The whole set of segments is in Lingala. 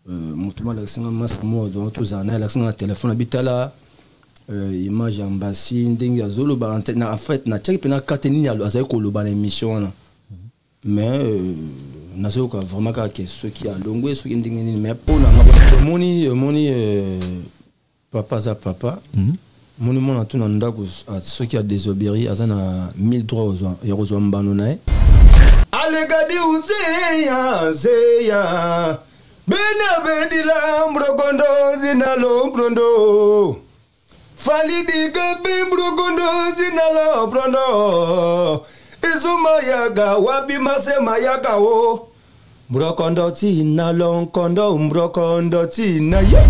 Mutuma l'accent masse moi dans tous années l'accent téléphone habitala image ambassi ndinga zolo ba en fait na check pena kateni ya azay ko lo ba l'émission là mais na so ka vraiment ka que ceux qui a longwe ceux qui ndinga mais pour na moni papa za papa moni mona tuna ndako ceux qui a désobéi azana 1000 droits aux mbano nae alegadi uzeya zeya bena bedila mbrokondo zinalo mbrondo falidi gabe mbrokondo zinalo mbrondo izumayaga wabi masemayaga o mbrokondo zinalo nkondo mbrokondo zinaye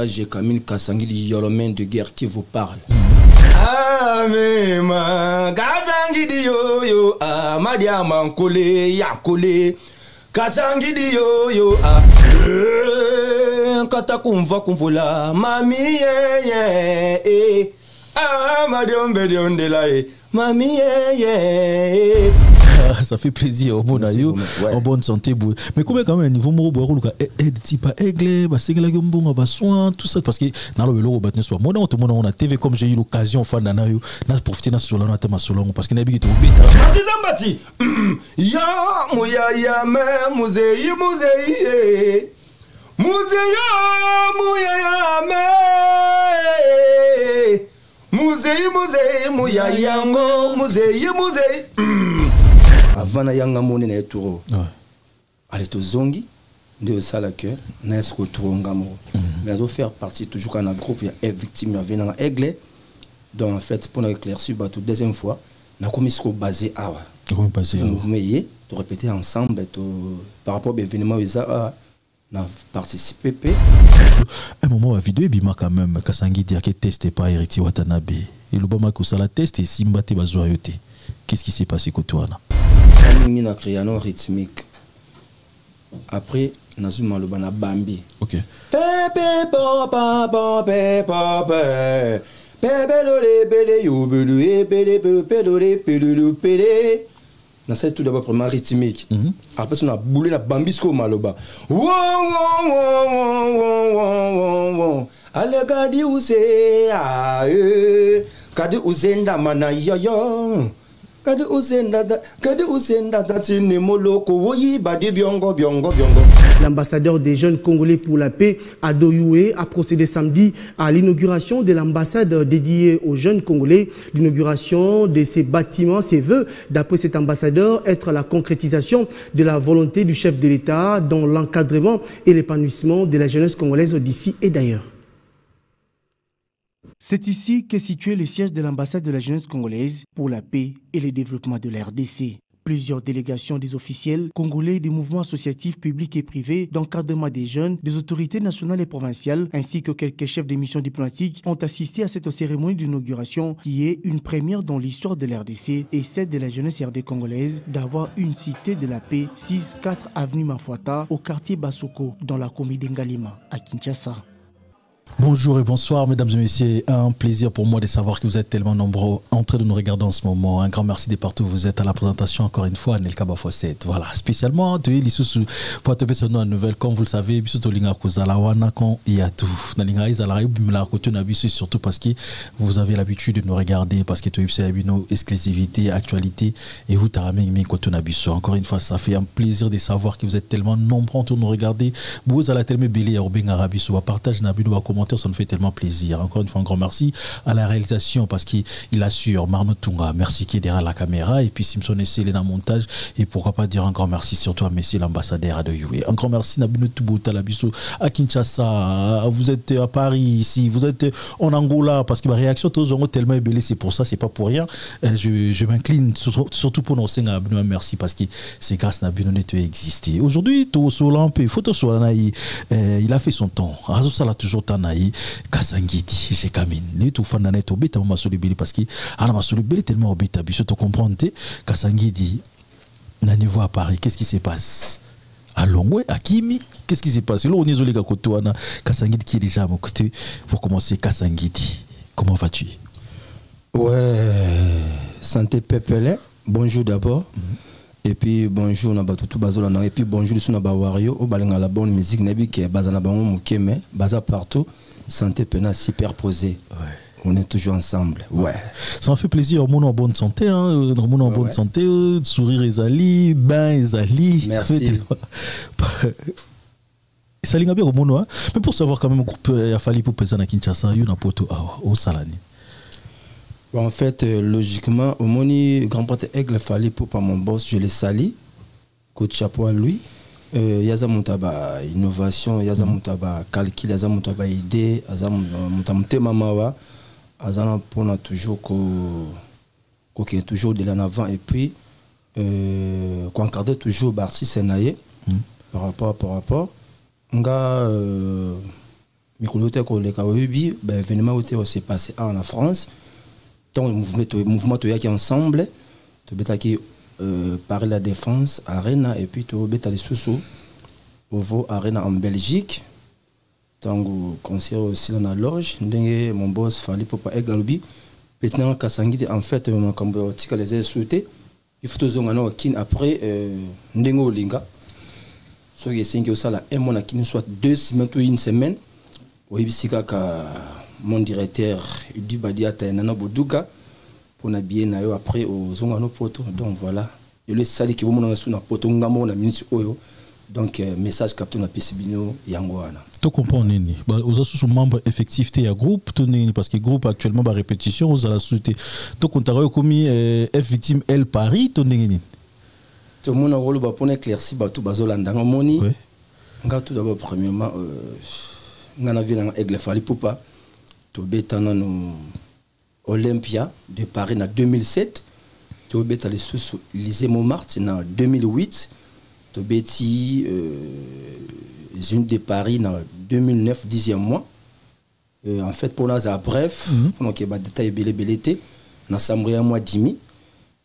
j'ai Camille Kasangili Yolomen de guerre qui vous parle. Amema Kasangidi yo yo Amadia mankole yakole Kasangidi yo yo kata kumva kumvula mami ye Amadia mbedion de la mami ye ça fait plaisir au bon aïe en bonne santé mais comment quand même un niveau moro boire aide type aigle bah c'est que la gombo bah soin tout ça parce que dans le vélo bah soit moi on a TV comme j'ai eu l'occasion fan d'anayo n'a profité na sur la note ma solon parce que n'a bigi to beta Zambati ya muya ya me musei muya ya me musei muya yango musei avant yanga moni na eturo allez to zongi de sala que na esco tour ngamo mais on faire partie toujours quand un groupe il y a victime il y a aigle donc en fait pour éclaircir bateau deuxième fois na comme isco basé awa comment basé mouvement y to répéter ensemble par rapport à événement ça na participer un moment la vidéo bima quand même Kasangi dit que testé pas Héritier Watanabe et le bama ko sala test et simbate bazoyote. Qu'est-ce qui s'est passé côté toi là? On a créé un rythmique. Après, on a zoomé le bana Bambi. Ok. Pepe papa pepe papa pepe lole bele yubulu e bele pepe lole pelulu pele. On a tout d'abord vraiment rythmique. Après, on a boulé la Bambisco maloba. Wow wow wow wow wow wow. Allez gadi use ae gadi usenda mana yoyo. L'ambassadeur des jeunes congolais pour la paix, Ado Youé, a procédé samedi à l'inauguration de l'ambassade dédiée aux jeunes congolais. L'inauguration de ces bâtiments, ses vœux, d'après cet ambassadeur, être la concrétisation de la volonté du chef de l'État dans l'encadrement et l'épanouissement de la jeunesse congolaise d'ici et d'ailleurs. C'est ici qu'est situé le siège de l'ambassade de la jeunesse congolaise pour la paix et le développement de la RDC. Plusieurs délégations des officiels congolais, des mouvements associatifs publics et privés, d'encadrement des jeunes, des autorités nationales et provinciales, ainsi que quelques chefs de missions diplomatiques ont assisté à cette cérémonie d'inauguration qui est une première dans l'histoire de la RDC et celle de la jeunesse RD congolaise d'avoir une cité de la paix 6-4 avenue Mafuata au quartier Basoko dans la commune d'Ngalima à Kinshasa. Bonjour et bonsoir mesdames et messieurs, un plaisir pour moi de savoir que vous êtes tellement nombreux en train de nous regarder en ce moment. Un grand merci de partout où vous êtes à la présentation encore une fois Nelka Bafosset. Voilà, spécialement de l'issue pour te passer une nouvelle comme vous le savez, biso linga kozala wana kon yatu. Na linga izala bimla koto na biso surtout parce que vous avez l'habitude de nous regarder parce que tu as nos exclusivités, actualités et vous tarameng mi koto na biso. Encore une fois, ça fait un plaisir de savoir que vous êtes tellement nombreux en train de nous regarder. Vous allez tellement belé ya obenga rabiso ba partage na bino ba commentaire, ça nous fait tellement plaisir. Encore une fois, un grand merci à la réalisation parce qu'il assure Marno Tunga, merci qui est derrière la caméra, et puis Simpson et Céline montage, et pourquoi pas dire un grand merci surtout à Messie l'ambassadeur de Youé. Un grand merci Nabino Tubuta Labiso à Kinshasa, vous êtes à Paris ici, vous êtes en Angola parce que ma réaction tous ont tellement ébellé, c'est pour ça, c'est pas pour rien. Je m'incline surtout pour nous Abino, merci parce que c'est grâce à Nabino Neto existé. Aujourd'hui, tout sur l'ampe, photo sur la naï, il a fait son temps. Razo ça l'a toujours tanaï. Kasangiti j'ai Camille ni tout fan d'année beta ma solibili parce que ala ma solibili tellement beta biso to comprendre Kasangiti na niveau à Paris qu'est-ce qui se passe à Longwe à Kimi qu'est-ce qui se passe là on est isolé à côté wana Kasangiti qui est déjà à mon côté pour commencer. Kasangiti, comment vas-tu? Ouais, santé pepele, bonjour d'abord. Et puis bonjour na batutu bazolanda et puis bonjour sur na ba wario au balenga la bonne musique nabi ke bazana bango mukeme baza partout santé pena superposé. Ouais. On est toujours ensemble. Ouais. Ça me fait plaisir. On est en bonne santé. On est en bonne santé. Sourire Ezali, bain Ezali. Merci. Ça linga bien au monde. Mais pour savoir quand même, groupe a fallu pour peser na Kinshasa, il y a un poteau au Salani. Bon, en fait, logiquement, au moni grand prêtre Aigle fallait pour pas mon boss, je l'ai sali. Coup de chapeau à lui. Yaza mutaba innovation, yaza mutaba calcul, yaza mutaba idée, yaza mutamte mamawa. Azana pour toujours qu'on est toujours de l'avant et puis qu'on garde toujours Barti Senaye par rapport nga mikolote ko le kawebi ben événement où s'est passé en France donc mouvement to yaki ensemble to betaki par la défense arena et puis to betali sous au arena en Belgique. Tango concert aussi dans la loge ndenge mon boss fallait pour pas aigle lobby maintenant kasangi en fait mon cambo tika les a souhaité il faut tozonga na kin après ndenge olinga so que 5 au sala un mois na kin soit 2 semaines ou une semaine oyibisika ka mon directeur du badiata nana boduka pour na bien na yo après au zonga no poto donc voilà et le sali qui vous mona sur na poto ngamo na minute oyo. Donc, message capté na PCBino Yangwana. Tu comprends, Nini? Vous avez membre effectif de groupe, parce que le groupe actuellement, par répétition, vous avez la société. Tu comprends, comme F victime L Paris, tu Nini? Tout le monde a rôle pour éclaircir tout bazolanda. Moni, nga tout d'abord premièrement, nga na ville Aigle Fali Poupa, tu bêta na Olympia de Paris en 2007, tu bêta les sous Lycée Montmartre en 2008. Tobeti une de Paris en 2009 10e mois en fait pour nous bref pour que ba détail belé na samria mois dimi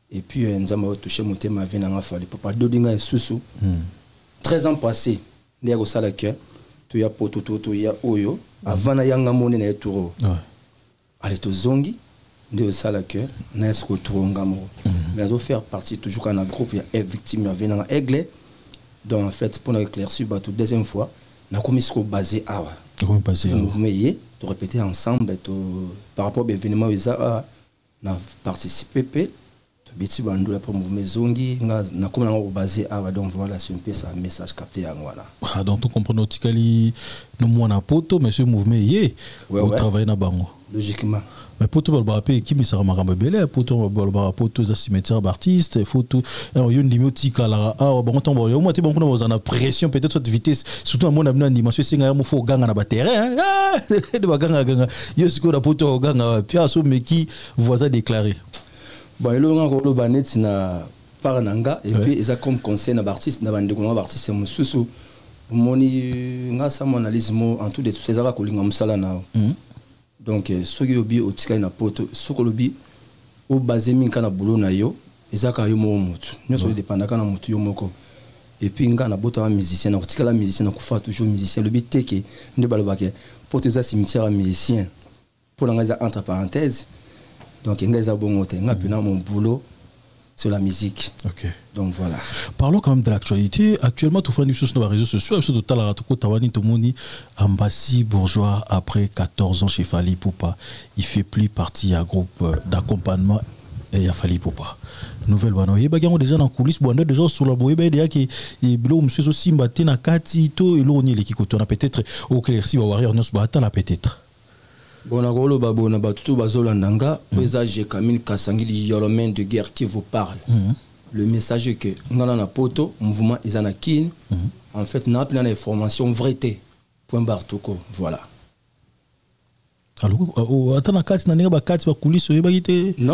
et puis nous avons touché mon thème avec na fali papa dodinga susu 13 ans passés ndeko sala que tu ya poto to ya oyo avant na yanga mone na eturo allez to zongi ndeko sala que na esco turo ngamo mais on faire partie toujours quand un groupe ya victime ya venant aigle. Donc en fait, pour nous éclaircir, la deuxième fois, nous avons commis basé à mouvement de répéter ensemble par rapport à l'événement où nous avons participé. Nous avons mouvement zongi, nous avons basé à donc voilà, c'est un peu ça, message capté à voilà. Donc tu comprends que nous avons un poteau, mais ce mouvement est travailler dans Bango. Logiquement. Mais pour tout le monde, qui me sera marrant belé, pour tout le monde, pour tous les cimetières d'artistes, faut tout. Il y a une dimiotique à la. Ah, bon, on va y avoir une pression, peut-être cette vitesse, surtout à mon avis, une dimension, c'est qu'il faut gagner à la terrain. Ah, de baganga ganga. Il y a ce qu'on a pour tout ganga, Pierre, mais qui voisin déclaré. Bon, il y a un banet na parananga et puis ils ont comme conseil na artiste na bande de artiste c'est mususu. Moni ngasa mon analyse en tout de tous ces ara kolinga musala na. Donc ceux qui obi otika na poto ceux qui obi o basé minka na boulot na yo ezaka yo mo mutu nyoso dépendaka na mutu yo moko et puis nga na boto wa musicien na otika la musicien na kufa toujours musicien le but teke nde balobake poto za cimetière musicien pour la ngeza entre parenthèses donc ngeza bongote nga pena mon boulot sur la musique. Ok. Donc voilà. Parlons quand même de l'actualité. Actuellement, tout le monde sur les réseaux sociaux, sur tout le monde, Ambassi Bourgeois, après 14 ans chez Fali Poupa, il fait plus partie d'un groupe d'accompagnement et à Fali Poupa. Nouvelle bano. Il y a déjà dans les coulisses, déjà sur la boue, il y a qui est bleu, monsieur aussi, mbaté na kati, to, et l'on y est qui coûte, on a peut-être au clair, si on va voir, on se peut-être. Bon, on a bon, on a tout bazolandanga, présage Camille Kassangili, Yoromen de guerre qui vous parle. Le message est que nous avons un poteau, mouvement Izanakin, en fait, nous avons une information vérité. Point Bartoko, voilà. Alors, attends, non,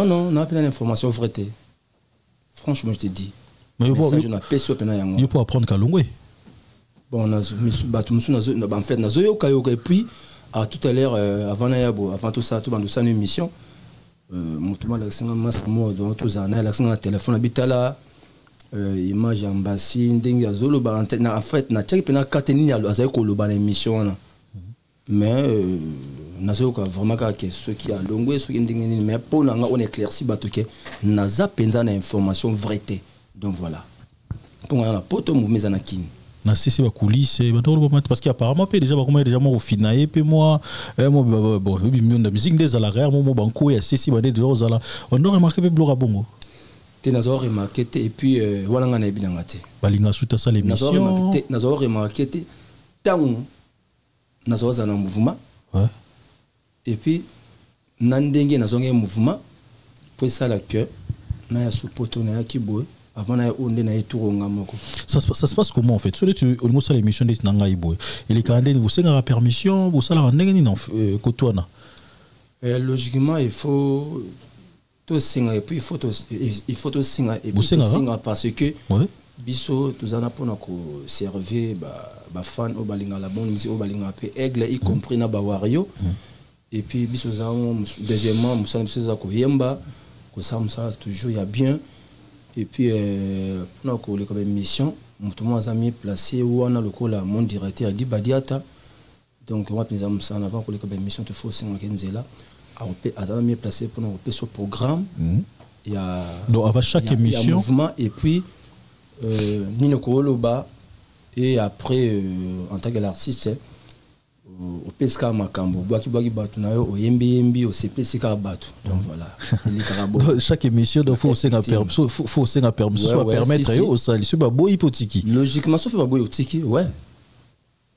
non, nous avons une information vérité. Franchement, je te dis. Mais il faut apprendre qu'à Longwe. Bon, en fait, nous avons et puis. À tout à l'heure, avant tout ça, tout dans une émission, moi, téléphone habitala, image en bassin, en fait, na tchèque pena kateni à l'émission, mais vraiment que ceux qui a longué, ceux qui mais pour nous on éclairci batoke, naza penza na information vérité, donc voilà. pour la poto mouvement zanakini na sisi ba coulisses parce qu'apparemment déjà ba comment déjà moi au final et puis moi bon de musique des à l'arrière moi banco et sisi ba des zala on a remarqué pe blora bongo te nazo remarqué et puis wala ngana ebinanga te balinga suta ça l'émission nazo remarqué te tant nazo za na mouvement ouais et puis nandenge nazo ngé mouvement pour ça la que na ya supoto na ya kiboy avant na onde na eturonga moko ça se passe comment en fait sur au niveau de l'émission de nanga iboy il est quand vous savez la permission vous ça la ndenge ni kotwana logiquement il faut tout singa et puis il faut tout singa et puis singa parce que biso tuzana pona ko servir ba fan au balinga la bonne musique au balinga pe aigle y compris na ba wario et puis biso za deuxièmement musana biso za ko yemba ko ça toujours il y a bien. Et puis, on a comme mission, mon ami placé où on a le col à mon directeur dit Badiata. Donc, on va en avant pour les comme mission de force en Kenzela. On a mis placé pour nous ce programme. Il y a donc avant chaque émission, il y a un mouvement et puis Nino Koloba et après en tant qu'artiste au pesca makambo baki batu na yo au yembi au CPC batu donc voilà chaque émission donc faut aussi la permission soit permettre yo ça li ba boy hypothétique logiquement sauf ba boy hypothétique ouais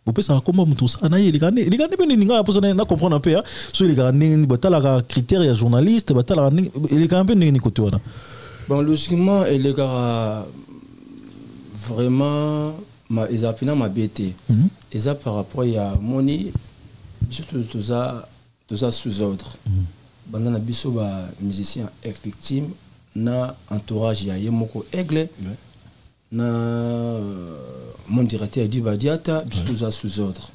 vous pouvez savoir comment tout ça na il gane ben ninga pour ça na comprendre un peu sur les gars ni batala critères ya journaliste batala il gane ben ni côté wana bon logiquement les gars vraiment ils appellent ma BT. Et ça par rapport à moni surtout tout ça sous ordre. Pendant la biso ba musicien effectif na entourage ya yemoko aigle na mon directeur dit Badiata tout ça sous ordre.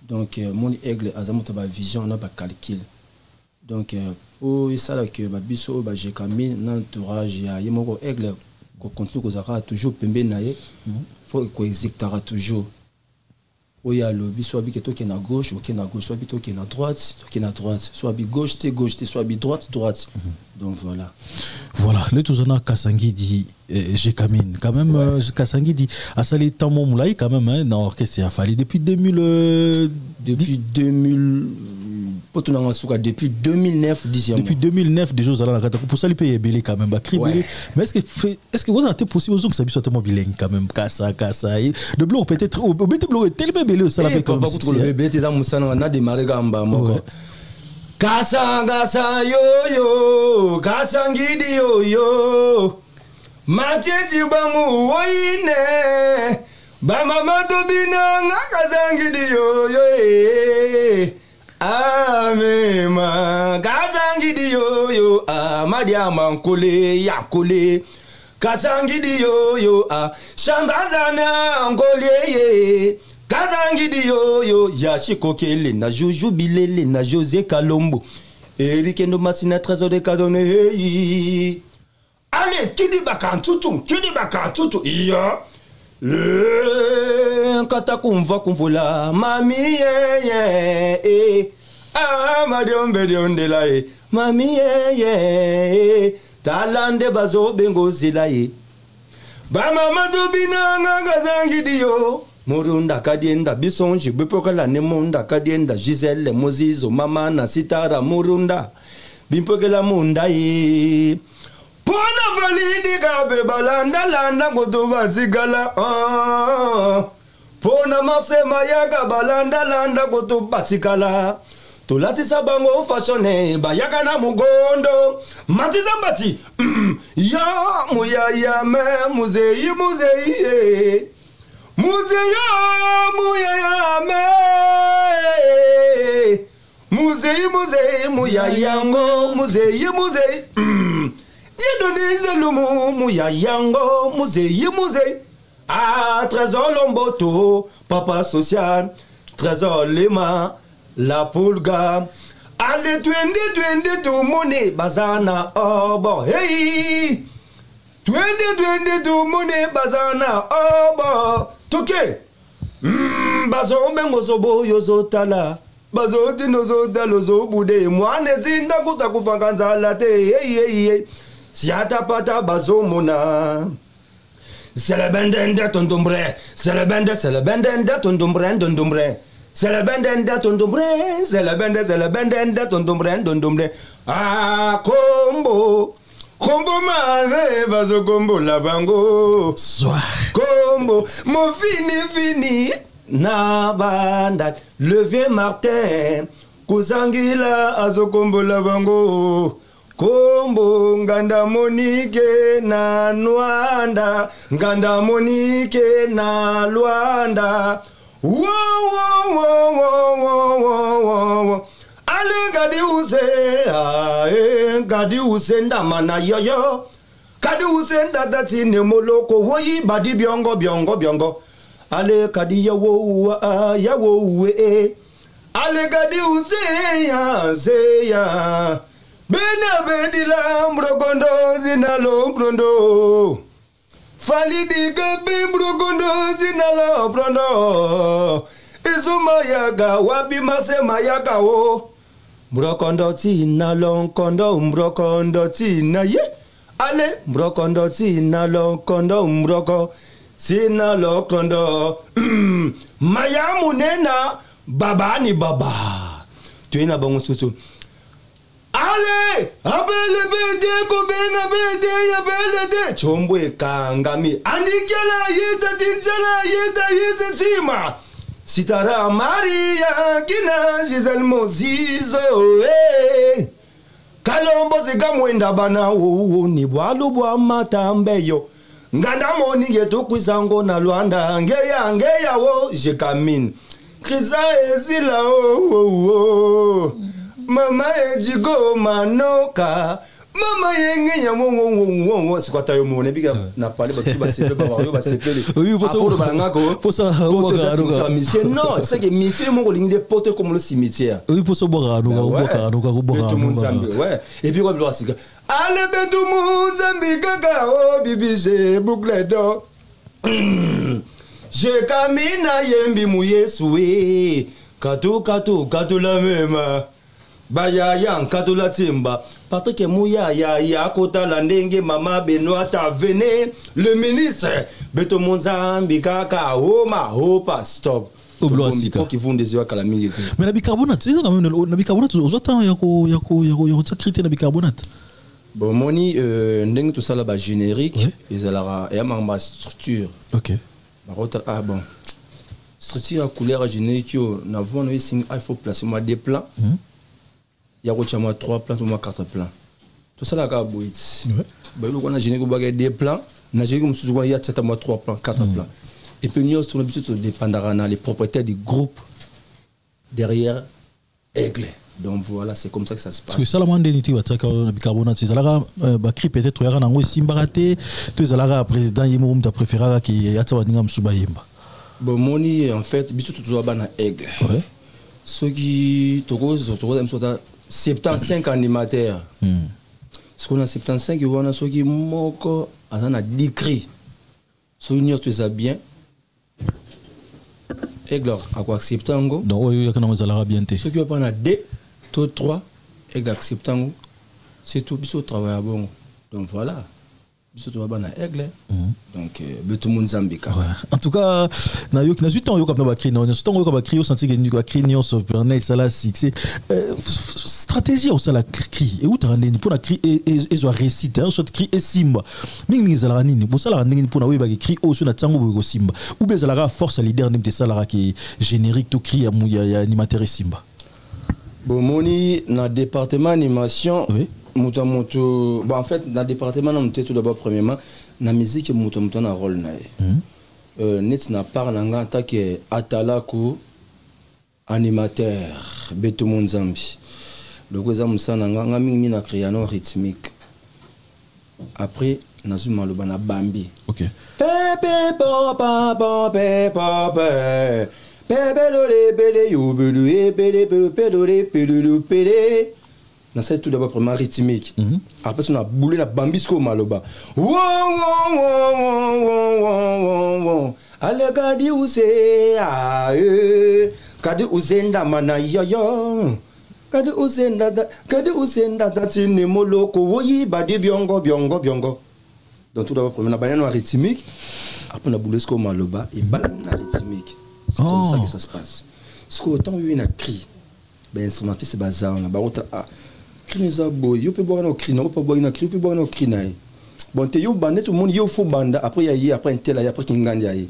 Donc mon aigle azamoto ba vision na ba calcul. Donc pour ça là que ba biso ba j'ai camine na entourage ya yemoko aigle ko continue ko zaka toujours pembe naye. Faut qu'on exécutera toujours. Où il y a le soit bi qui est à gauche, ou qui est à gauche, soit bi qui est à droite, qui est à droite, soit bi gauche, soit bi droite. Donc voilà. Voilà, le Touzana Kassangi dit Jekamine. Quand même, Kassangi dit Asali Tamon Moulay, quand même, dans l'orchestre, il a fallu depuis 2000. Depuis 2000. Depuis 2009, depuis 2009, déjà, pour ça, il peut y avoir quand même. Mais est-ce que vous avez possible que ça puisse être mobile quand même? Kassa. De bloc peut-être. Au bête bloc est tellement belé, ça l'a fait comme ça. Le bête, on a démarré Gamba. Kassa, yo, Kassangidi yo. Mathieu Bamu, woine. Bamama Tobina, Kassangidi yo. Amema Kazangidi yo Madia Mankole Yakole Kazangidi yo Chandrazana Angole Kazangidi yo Yashiko Kele na Jojo Bilele na José Kalombo Eric no Masina Trésor de Kazone allez kidi bakantutu iya kata kumva kumvula mami madiombe diondela mami talande bazo bengo zilaye ba mama dubina ngazangi dio murunda kadienda bisonji bipokala ne munda kadienda Giselle Mozizo mama na sitara murunda bimpokela munda Pona validi gabe balanda landa gotuba zigala Pona masema yaga balanda landa gotuba zigala Tolati sabango fashone bayaka na mugondo Matizambati ya muyaya me muzeyi Muzeya muyaya me Muzeyi muyaya ngo muzeyi Yedonize lumu muyayango muzeyi Trésor Lomboto Papa Social Trésor Lema La Pulga Allez twende tu mone bazana obo hey twende tu mone bazana obo toke bazo bengo zobo yozotala bazo dinozo dalozo bude mwane zinda kutakufanganza late hey Siata pata bazomona c'est le bendende tondombre, c'est le bendende tondombre. C'est le bendende tondombre, c'est le bendende tondombre. Ah, combo mave, vaso combo la bango. Combo, mon fini, na banda, le vieux Martin, Kuzangila, azo combo la bango. Kombo nganda monike na Luanda, nganda monike na Luanda. Wow. Ale gadi use ndamana yoyo. Gadi use ndadati ne moloko woyi badi biongo. Ale kadi yawo Ale gadi use ya. Bena bedila mbrokondo zinalo brondo. Falidi gabi mbrokondo zinalo brondo. Izumayaga wabi mase mayaga wo. Mbrokondo zinalo kondo mbrokondo zina ye. Ale mbrokondo zinalo kondo mbroko. Zinalo kondo. Mayamu nena baba ni baba. Tuina bango susu. Ale, abele bede kobenga bede ya bele chombwe kangami andikela yeta sima sitara Maria kina Giselle Mozizo kalombo zikamwenda bana wo ni bwalu bwa matambeyo nganda moni yetu kwizango na Luanda ngeya wo jekamine kriza ezila Mama ejigo manoka Mama yenge ya wo sikwata yo mone bika na parler ba sepe ba yo ba sepe oui pour ça non c'est que mission mon ligne de porte comme le cimetière oui pour ça boire tout monde zambi ouais et puis quoi bloa sika ale be tout monde zambi kaka o bibi je boucle d'or je camina yembi mu Yesu katu la mema Baya nkatula timba parce que mouya ya kota la ndenge mama Benoît a venu le ministre Beto Monzambi kaka hopa stop qui vont des yeux à la minute mais la bicarbonate c'est quand même la bicarbonate aux autres yako sacrité la bicarbonate bon moni ndenge tout ça là bas générique et ça et ma structure OK ah bon structure à couleur générique na voix il faut placer moi des plans il y a 3 plans ou 4 plans. Tout ça là ka boit. Bah on a généré ko des plans, na généré comme il y a 3 plans, 4 plans. Et puis nous sur l'habitude de dépendre les propriétaires du groupe derrière Aigle. Donc voilà, c'est comme ça que ça se passe. Parce que ça la mandé niti wataka na bicarbonate, ça la ba cri peut-être ya na ngo simbaraté, tu ça la président yimo mta préféré qui ya tsa baninga msuba yimba. Bon moni en fait biso tout ba na Aigle. Ouais. Ceux qui toko 75 animateurs. Ce qu'on a 75, il y a ceux qui moko a décrit. Ceux qui sont bien. Et alors, à quoi accepter un go? Donc, il y a quand bien. Ceux qui ont pas 2, 3, et accepter un go. C'est tout, ils sont travail bon. Donc voilà. Donc tout le monde zambika. En tout cas, na yo na zuta yo comme na bakri na zuta yo comme bakri yo senti que ni bakri ni on se prenait ça là c'est stratégie au ça la cri et où tu rendre pour la cri et zo récite un soit cri et simba mingi za la nini pour ça la nini pour na we ba cri au sur na tango bo simba ou bien za la force leader n'imte ça la qui générique tout cri ya animateur simba. Bon moni na département animation. Oui. Bon, en fait, dans le département, on était tout d'abord, premièrement, la musique, on a un rôle. Net n'a pas en tant que Atalaku, animateur, Beto Monzambi. Donc, on a créé un nom rythmique. Après, on a eu un Bambi. Ok. Pepe, papa, pepe, papa. Pepe, lole, pele, yubulu, pele, pele, pele, pele. C'est tout d'abord vraiment rythmique. Après, on a boulé la bambisco maloba. Allez, gadi use, gadi usenda mana yoyo. Gadi usenda, tine moloko, woyi badi biongo. Donc tout d'abord, on a banane rythmique, après on a boulé ce qu'on maloba et banane rythmique. C'est comme ça que ça se passe. Ce qu'autant il y a un cri, ben instrumenté c'est bazar, on a barota ah cri les aboy, yo peut boire un cri, non pas boire un cri, peut boire un cri naï. Bon te yo bandé tout le monde yo faut banda après il y a après un tel après qui gagne yaï.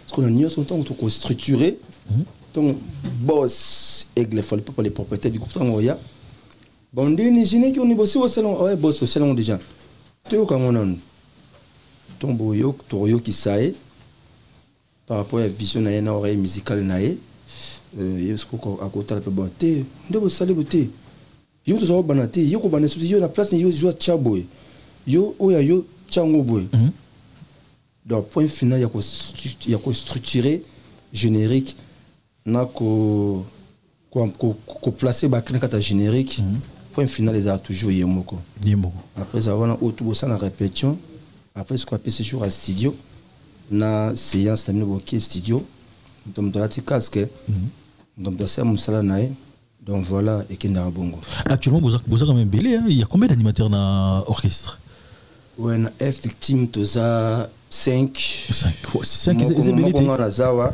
Ce qu'on a nié son temps tout structuré. Donc boss aigle faut pas les propriétaires du groupe on ya. Bon deni géné qui on est bossé au salon, ouais boss au salon déjà. Tu vois comment on ton boyo toyo qui sae par rapport à la vision na une oreille musicale naé est-ce qu'on à côté la bonté ndebo salé beauté yo to zo banate yo ko banate yo la place yo zo chaboy yo oya yo chango boy donc point final il y a ko structuré générique na ko placer ba kata générique point final les a toujours yemoko après avoir autour ça la répétition. Après ce qu'on appelle ce jour à studio, na séance terminée au studio, donc dans la casque, donc dans ça musala nae, donc voilà et qui n'a bongo. Actuellement vous avez quand même belé, il y a combien d'animateurs dans l'orchestre? Ouais, na effectivement toza 5. 5 ezebelité. Moi na zawa,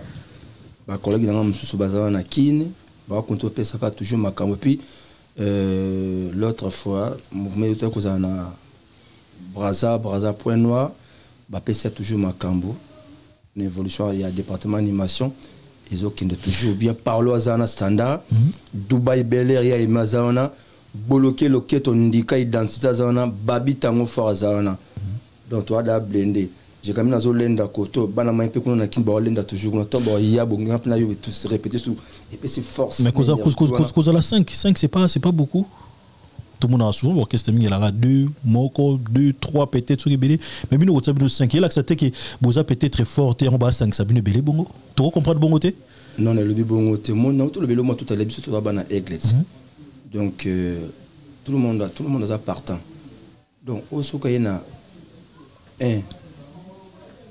ba collègue na mususu bazawa na kine, ba konto pesa ka toujours makambo puis l'autre fois mouvement yote ko za na Braza Point Noir, c'est toujours Macambo. L'évolution, il y a département animation. Ils ont toujours bien parlé à Zana Standard. Dubaï Bel Air, il y a Mazana. Boloké Loket, on indique identité Zana. Babi Tango for Zana. Donc, toi, là, blendé. J'ai quand même dans l'Olenda Koto. Banama, un peu qu'on a quitté l'Olenda toujours. On a il y a bon, on a tous répété sous. Et puis c'est force. Mais cause à la 5, c'est pas beaucoup. Tout le monde a souvent l'orchestre il y a 2 moko 2 3 peut-être sur belé mais nous au 5 il a accepté que boza peut-être très fort et en bas 5 ça bien belé bongo tu comprends bongo té non le bongo té mon non tout le belé moi tout à l'habitude tout va na église donc tout le monde a partant donc au soka yana un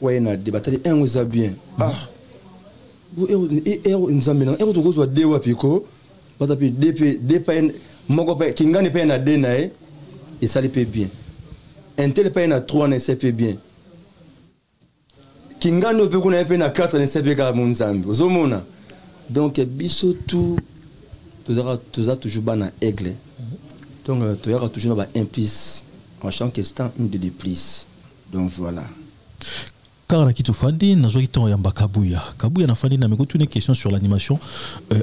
ouais na débattre un vous a bien ah vous nous amène et vous zo de wa piko pas depuis DP Moko pe kingani pe na de na et ça le peut bien. Un tel pe na 3 na ça peut bien. Kingani pe kuna pe na 4 na ça peut ga munzambi. Ozomona. Donc biso tout toza toujours ba na aigle. Donc tu aura toujours ba implice en chaque instant une de plus. Donc voilà. Car qui fandi na zoki ton yamba kabuya na fandi na meko une question sur l'animation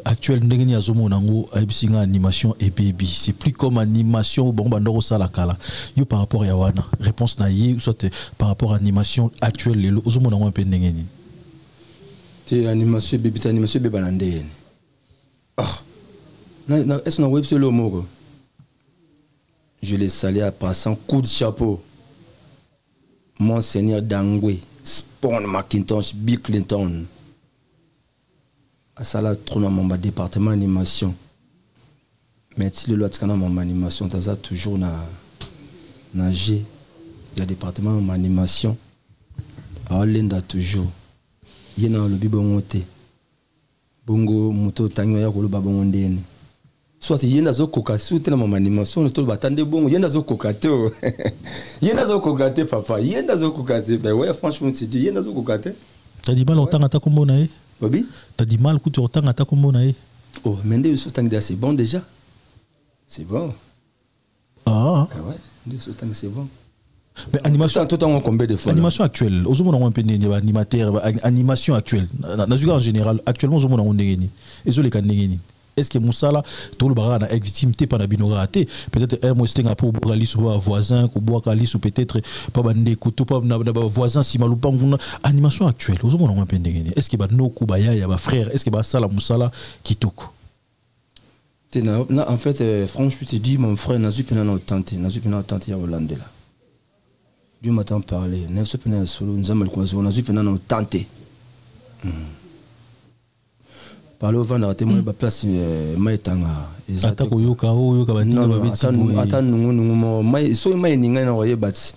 actuelle ndengeni azomo nango abisinga animation et baby c'est plus comme animation bon bandoro sala kala yo par rapport ya wana réponse na ye soit par rapport à animation actuelle le ozomo nango un peu ndengeni te animation baby banande ah na est-ce na web sur le mot je les salue à passant coup de chapeau Monseigneur Dangwe Spawn Macintosh Bill Clinton à ça là trop dans mon département animation mais si le lot kana mon animation t'as toujours na G il y a département animation à l'enda toujours il y a le bibongote bongo moto tanyo ya ko lo babongo ndeni soit yenda zo koka soute na mon animation to batande bongo yenda zo kokate yenda zo kokate papa yenda zo kokate ben ouais franchement c'est dit yenda zo kokate t'as dit mal autant ata kombo na e Bobby t'as dit mal coup autant ata kombo na e oh mende so tang c'est bon déjà c'est bon ah ouais de so tang c'est bon mais animation tout en combien de fois animation actuelle aux hommes on peut dire animateur animation actuelle na en général actuellement aux hommes on ndengeni ezo le kanengeni est-ce que Moussala tout le barra na victime te pana binora te peut-être un moisting pour boire sur voisin ko boire kali ou peut-être pas bande couteau pas na voisin si maloupa animation actuelle aux hommes on peut ndengeni est-ce que ba no kubaya ya ba frère est-ce que ba sala Moussala kitoko en fait franchement je te dis mon frère nazu pena na tante ya Hollande là Dieu m'attend parler ne se pena solo nzamba kwa nazu pena na tante parler au vent arrêter moi ba place maitanga ata ko yoka batinga ba biti ata nungu mai so mai ninga na roye bati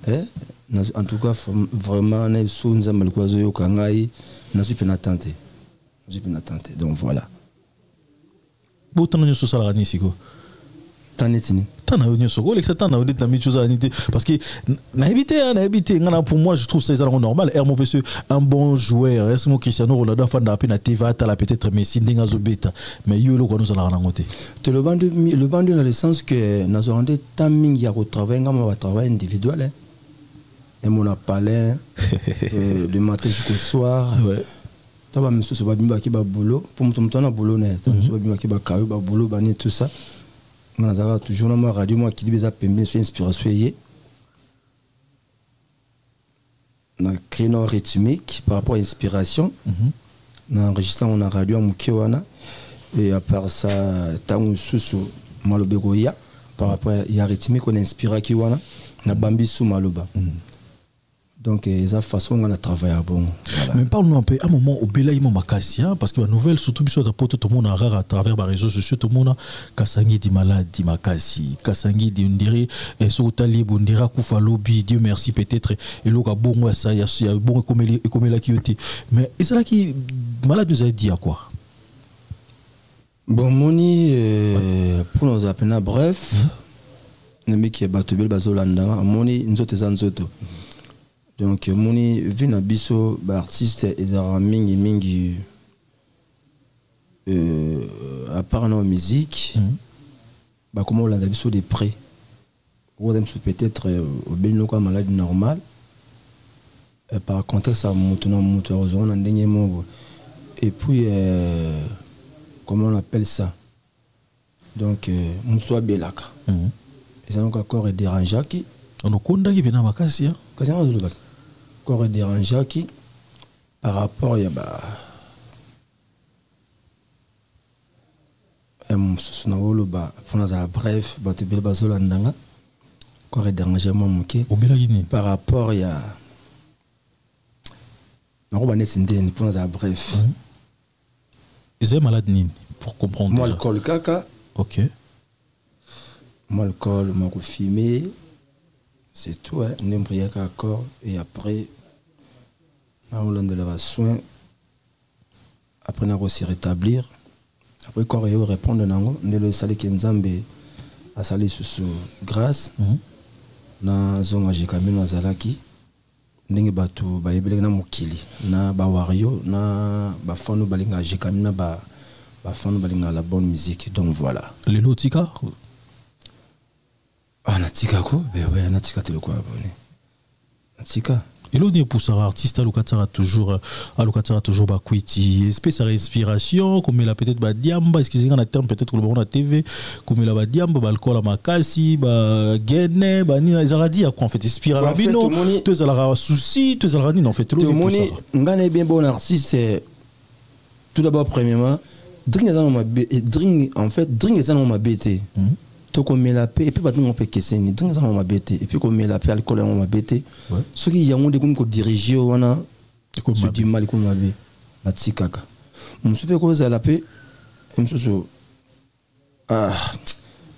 en tout cas vraiment na so nzamba kwa zo yoka ngai nazu pena tante donc voilà Botano nyo so sala ni siko tanetini T'en as eu soko, l'excétant a eu des amis choses à l'unité parce que n'a évité. Pour moi, je trouve ça normal. Hermo parce un bon joueur, est-ce que Cristiano Ronaldo fan d'appel na TV à peut-être Messi dinga zobeta, mais yo lo ko nous ala rangote. Le bandu dans le sens que nous avons des timing ya ko travail ngama va travail individuel. Et mon appelé du matin jusqu'au soir. Ouais. Taba monsieur so ba bimba ki ba boulot, pour muto na boulot net. Monsieur ba bimba ki ba kayo ba boulot ba ni tout ça. On a toujours dans ma radio, moi qui dis à Pembe, sur inspiration. On a créé une rythmique par rapport à l'inspiration. On a enregistré en radio à Mukiwana. Et à part ça, Tangu Susu Malobegoya, par rapport à la rythmique, on a inspiré Kiwana. On a Bambi Sou Maloba. Donc, c'est la façon qu'on a travaillé à bon. Voilà. Mais parle-nous un peu, à un moment, au Bela, il m'a parce que la nouvelle, surtout, tout le monde a rare à travers les réseaux sociaux, tout le monde a Kassangi dit malade, dit Makassi, Kassangi dit, on dirait, et sur Tali, on dirait, Koufalobi, Dieu merci, peut-être, et l'autre a bon, ça, il y a bon, comme la Kyoté. Mais, est-ce là qui, malade, nous a dit à quoi? Bon, Moni, pour nous appeler, bref, le mec qui est battu, Bazolanda, Moni, nous autres, donc moni vina biso ba artiste ezara mingi à part nos musique ba comment on l'a biso des prêts ou peut-être au belino comme maladie normale par contre ça maintenant on a ndenge mo et puis comment on appelle ça donc mso belaka et ça donc encore dérangeant qui on a condamné bien makasi quand on a corps dérangeant qui par rapport à bref corps dérangement par rapport à bref ils sont malades pour comprendre moi alcool caca ok moi alcool moi fumé c'est tout hein on aime corps et après on a de la soin après on a se rétablir après corps et répondre nango ne le sali kenzambe a sali sous grâce na zonga jikamino azalaki ndenge batu ba yebele na mokili na ba wario na ba fanu balinga jikamina ba fanu balinga la bonne musique donc voilà les lotika ah natika ko ben ouais natika te le quoi abonné natika et l'on est pour ça artiste à l'occasion toujours bah quiti espèce de inspiration comme il a peut-être bah diamba excusez moi terme peut-être le bon à TV comme il a bah diamba bah alcool à makasi bah gene bah ni les aradi à quoi en fait inspire rabino tous à la souci tous à la en fait l'on est pour ça ngane bien bon artiste c'est tout d'abord premièrement drink en fait drink ça dans ma bête qu'on met la paix et puis on peut caisser ni dans on m'a bêté et puis qu'on met la paix alcool on m'a bêté ceux qui y a des qu'on diriger on a c'est du mal qu'on m'a bé la tsikaka on se fait cause à la paix on se ah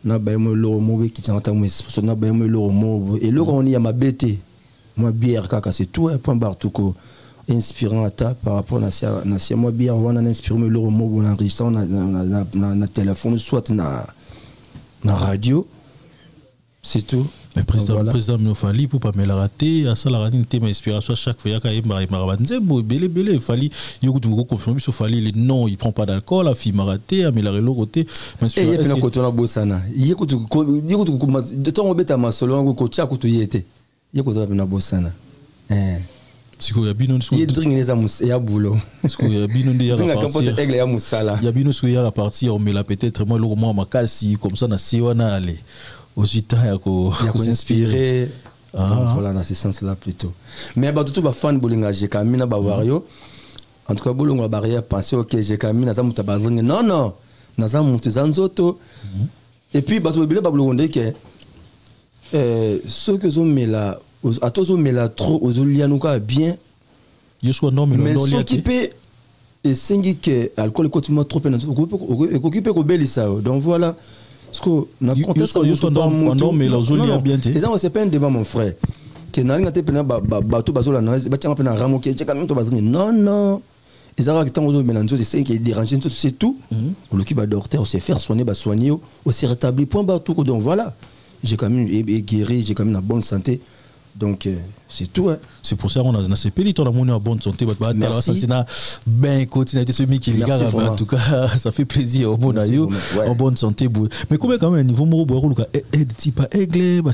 na ba mo lo mo qui t'entend moi c'est na ba mo lo mo et là on y a m'a bêté moi bière kaka c'est tout point barre tout ko inspirant à ta par rapport à ça moi bière on a inspiré me lo mo on enregistre na téléphone soit na radio c'est tout mais président Mnofali pour pas me la rater à ça la radio thème inspiration chaque fois il y a marabanze belé fali yo ko confirmer so fali les non il prend pas d'alcool la fille m'a raté à me la relo côté mais il y a bien côté na bosana il y a côté de temps on beta ma solo ngo ko tia ko to yete il y a côté na bosana siko ya bino il drink les amus ya boulot siko ya bino ndi ya partir aigle ya musala ya bino siko ya partir on met la peut-être moi le moi makasi comme ça na siwana aller aux 8 ans ya ko s'inspirer voilà dans ce sens là plutôt mais ba tout ba fan bolinga je kamina ba wario en tout cas bolonga barrière penser OK je kamina za mutabadringa non na za mutizanzoto et puis ba to bile ba bolonga que ceux que ont mis là à tous mais là trop aux lianuka bien je suis non mais non s'occuper et singi que alcool continue trop occuper ko belisa donc voilà parce que na contexte non mais là aux bien et ça c'est pas un débat mon frère que na linga te pena ba to bazola na ba tianga pena ramo ke cheka minto bazini non et ça que tant aux mélange c'est qui déranger c'est tout on l'occupe à docteur on sait faire soigner ba soigner on s'est rétabli point partout donc voilà j'ai quand même guéri, j'ai quand même la bonne santé. Donc, c'est tout. Hein. C'est pour ça qu'on a ces pays, on a en bonne santé. Merci. Ben, continuer ce qui les gars, en tout cas, ça fait plaisir au monde en bonne santé. Mais comment quand même, niveau moro, type aigle,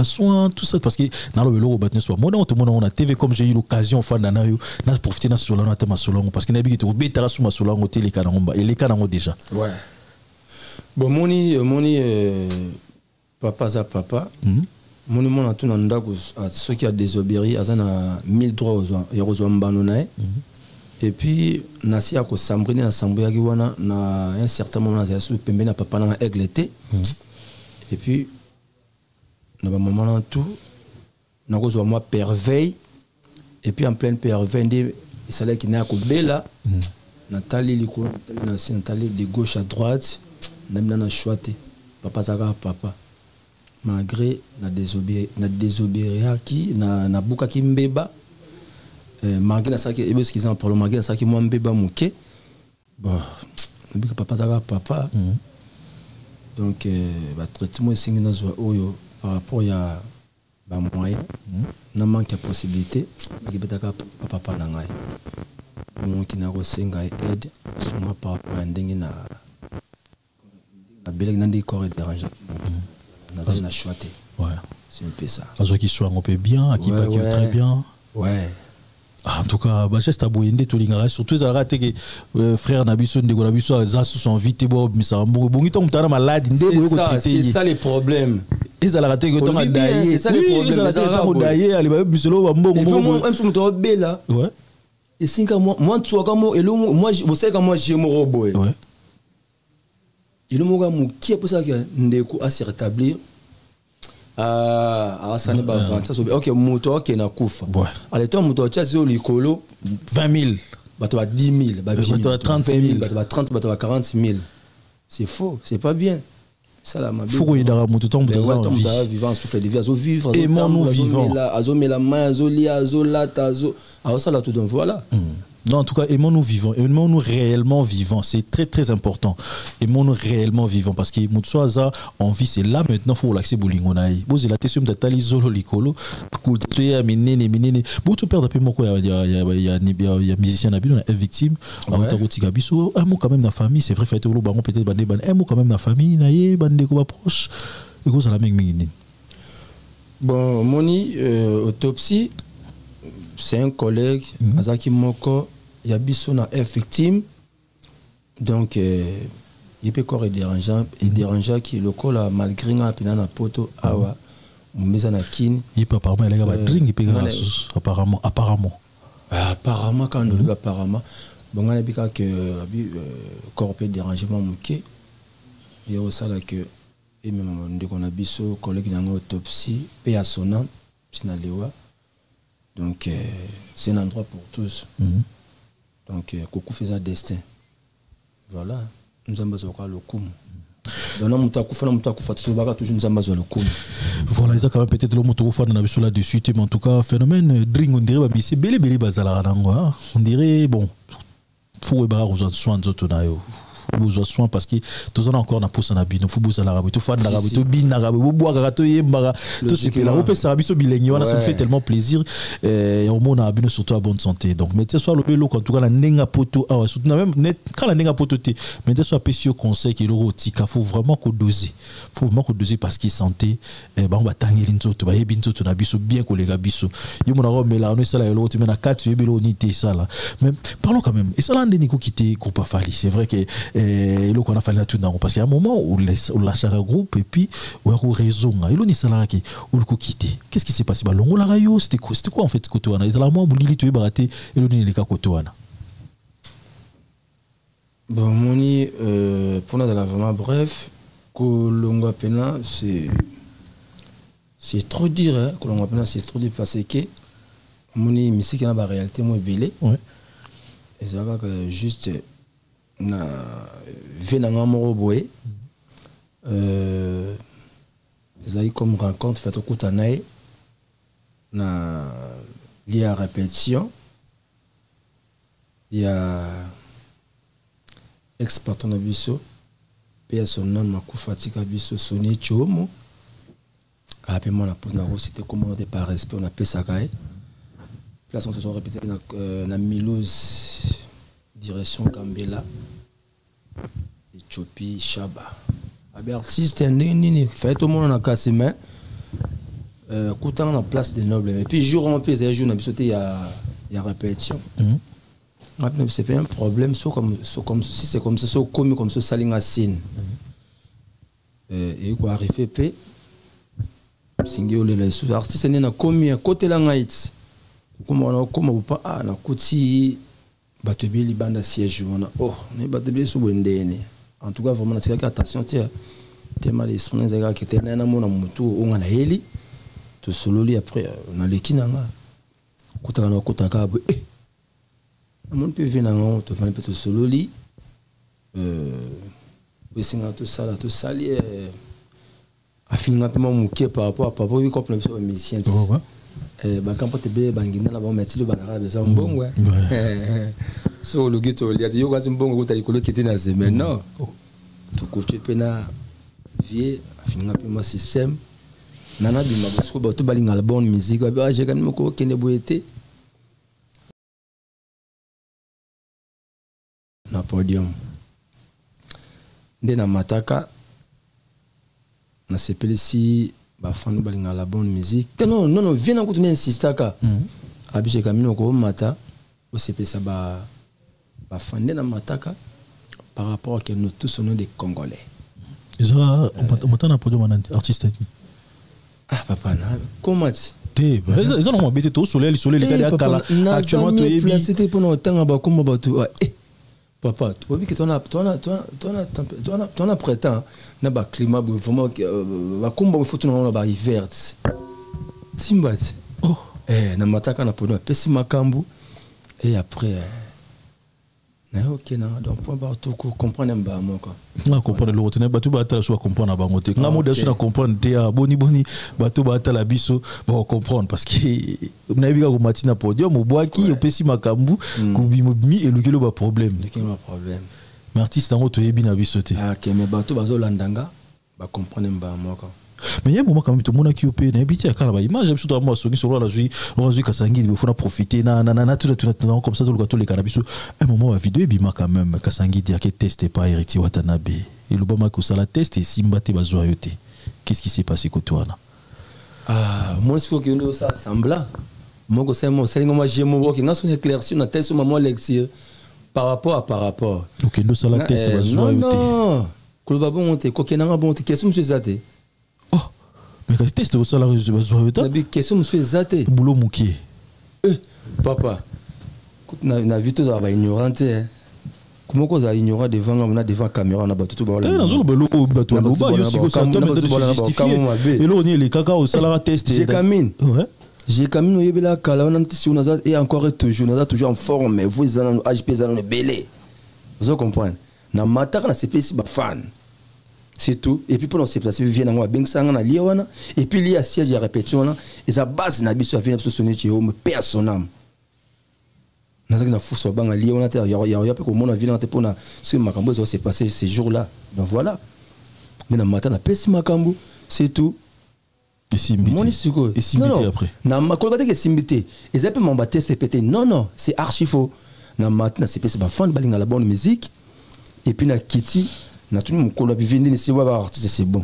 soin, tout ça, parce que dans le vélo, on a TV comme j'ai eu l'occasion, on a profité de ce parce que n'habite au bêta sous ma solango, et les canons déjà. Ouais. Bon, moni, papa za papa. Mon a tout dans ndako ceux qui a désobéi azana 1000 droits aux mbanonae et puis nasi a ko sambrine na sambré ki wana na un certain moment na sou pembe na papa na aiglete et puis na ba moment na tout na ko zo moi perveille et puis en pleine perveille il s'allait qui na ko bela Nathalie liko na Nathalie de gauche à droite na choité papa zaka papa malgré la désobéir qui na buka ki mbeba malgré ça qui est ce qu'ils en parlent malgré ça qui moi mbeba muke bon bika papa zaka papa donc ba traitement singi na zo oyo par rapport ya ba moyen na manque de possibilité ki betaka papa na ngai mon qui na ko senga aide sur par rapport à ndenge na belek na ndi corps dérangeant. Ouais. C'est un peu ça. À qui soit un peu bien, à qui pas très bien. Ouais. En tout cas, juste à Boyende, tout l'ingara, surtout ça raté que frère Nabiso, de Nabiso, ça sont vite beau, mais ça bon, bon, ils tombent malade, c'est ça les problèmes. Et ça la raté que ton a daillé. C'est ça les problèmes. Ça la raté que ton daillé, allez bah bisolo, bon, bon. Même si on te là. Ouais. Et c'est comme moi, tu vois comme moi, je sais comment j'ai mon robot. Ouais. Il y a qui est pour ça que ndeko a se rétablir ça n'est pas ok moto qui est na kufa allez toi moto tu as likolo 20 000 bato ba 10 000 bato 30 000 bato ba 30 bato ba 40 000 c'est faux c'est pas bien ça la ma faut qu'il y ait moto tombe dans vie vivant souffle de vie azo vivre et nous vivons azo met la main azo li azo lata azo ça là tout donc voilà. Non, en tout cas, aimons-nous vivants, aimons-nous réellement vivants. C'est très très important. Aimons-nous réellement vivants parce que Moutsoaza en vie, c'est là maintenant faut l'accès boulingonaï. Vous la tesum de talizolo likolo, coutuya minene. Vous tu perds un peu moko il y a musicien nabi on a victime. Alors ta route gabiso, un mot quand même dans famille, c'est vrai fait au baron peut-être bandé ban, un mot quand même dans famille, naïe bandé ko proche. Et vous ça la même minine. Bon, moni autopsie c'est un collègue, Azaki Moko, il y a Bissona F victime. Donc, il peut corps dérangeant, qui le col a malgré un peu na poto, awa, mais en a kin. Il peut apparemment, il a drink, il peut apparemment. Apparemment, quand on le apparemment, bon, on a dit que corps peut déranger mon mouké. Il y a aussi là que, et même on a bisso, collègue dans l'autopsie, paix à son âme, c'est na lewa. Donc, c'est un endroit pour tous. Donc, Kokou fait un destin. Voilà. Nous avons besoin de le coup. Voilà, ils ont quand même peut-être le moto là-dessus, mais en tout cas, phénomène, drink, on dirait, c'est belé on dirait, bon, il faut que soin de besoin soin parce que tous on encore na pousse na bino faut bouger la rabe tout fan la rabe tout bin na rabe boire gâteau yembara tout ce que là on peut ça biso bilengi on ça fait tellement plaisir et au monde na bino surtout à bonne santé donc mais soit le belo en tout cas la nenga poto ah surtout même net quand la nenga poto té mais soit précieux conseil que le tika faut vraiment qu'on doser parce que santé ba on va tangeli nzoto ba yebi nzoto na biso bien ko les gars biso yo mon robe là on ça là l'autre mais na 4 yebelo ni té ça là mais parlons quand même et ça là ndeni ko quitter groupe Afali c'est vrai que et là qu'on a fallu tout dans parce qu'il y a un moment où lâche un groupe et puis où il y a une raison et là on est salarié où le coup quitté qu'est-ce qui s'est passé bah l'on la rayo c'était quoi en fait Kotoana et là moi mon lit tu es baraté et le nez les cas Kotoana bon moni pour nous dans la vraiment bref Kolongo Pena c'est trop dur hein Kolongo Pena c'est trop dur parce que moni musique qui a la réalité moi belé ouais et ça va que juste na venanga moro boy ils comme rencontre fait au Koutanaï na lié à répétition il y a ex-patron biso et son nom Makufatika biso sonné chomo Après moi la pose na c'était comment on était par respect on a fait ça kae. Place on se sont répété na Milouz direction Gambela Ethiopie Chaba. Abi artiste nini fait tout le monde na cassé main. Coutant la place des nobles et puis jour en paix jour na bisoté il y a répétition. C'est pas un problème si c'est comme ça comme ça salinga scène. Et quoi arriver pe singi les sous artiste na commis à côté la ngaits. Comme pas na kuti batebeli banda siège on oh ne batebeli sous bendene. En tout cas vraiment c'est attention tiens mal esprit nzaka qui était na mona mutu on na heli to sololi après on a lekinanga kutaka bo mon peut venir en to faire peut sololi singa to sala to sali a finir un peu mon par rapport à papa oui comme le musicien ba quand te be bangina la bon mettre le banara besoin bon ouais so le ghetto il y a dit yo quasi bon go talikolo qui était na semaine non to coach pena vie a finir un peu mon système nana bima parce que bato balinga la bonne musique ba j'ai quand même ko kene boyete na podium ndena mataka na sepeli si ba fanu balinga la bonne musique non viens na kutu insister ka abi j'ai quand même ko mata au sepeli ça ba fande na mataka par rapport à que nous tous sommes des Congolais. Ils ont un podium artiste. Ah papa na comment ils ont habité au soleil les gars actuellement tu es c'était pour nous temps ba comme ba tout papa tu vois que tu as prétend na ba climat vraiment ba kumba il faut tout na ba hiver timbat oh na mataka na podo pesi makambu et après ok non donc pour tout comprendre un peu quoi na comprendre le retenir batu batala soit comprendre bango te nga modèle sur na comprendre te boni batu batala biso ba comprendre parce que na bika ko matina podium obwaki opesi makambu ko bimi elukelo ba problème mais artiste ngo to yebi na biso te ok mais batu bazo landanga ba comprendre un peu quoi mais il y a un moment quand même tout le monde qui opère n'habite à Kalaba image je suis tout à moi sur la joie Kasangi il faut profiter na tout comme ça tout le gâteau les cannabis un moment la vidéo bima quand même Kasangi dit que teste pas héritier Watanabe et le bama ko sala test et simbate bazoyote qu'est-ce qui s'est passé côté wana moi ce que nous ça sembla moi que c'est moi j'ai mon qui n'a son éclairci na test maman lecture par rapport OK nous sala test bazoyote non ko babon on te ko kenanga bon te question monsieur Zate mais quand tu testes au salaire de besoin de question monsieur Zate boulot moukier papa na vite ça va ignorante comment qu'on a ignoré devant caméra na batu tout ba na zo belo batu lo ba yo siko ça tombe de justifier et là on est les caca au salaire test j'ai camine au yebela kala on anti sur nazat et encore et toujours en forme mais vous en HP za no belé vous comprenez na mataka na CPC ba fan c'est tout et puis pour se placer vient na beng sanga na liwana et puis li a siège de répétition et sa base na biso vient biso sonner chez homme personnel na na fuso banga liwana ter ya pe ko mona vient te pona ce makambo ça s'est passé ces jours là donc voilà na matin na pesi makambo c'est tout et simbité après na makolo bateke simbité et ça peut m'embater c'est pété non c'est archi faux na matin c'est pesi ba fan balinga la bonne musique et puis na kiti na tout mon colo bivindi ni c'est ba artiste c'est bon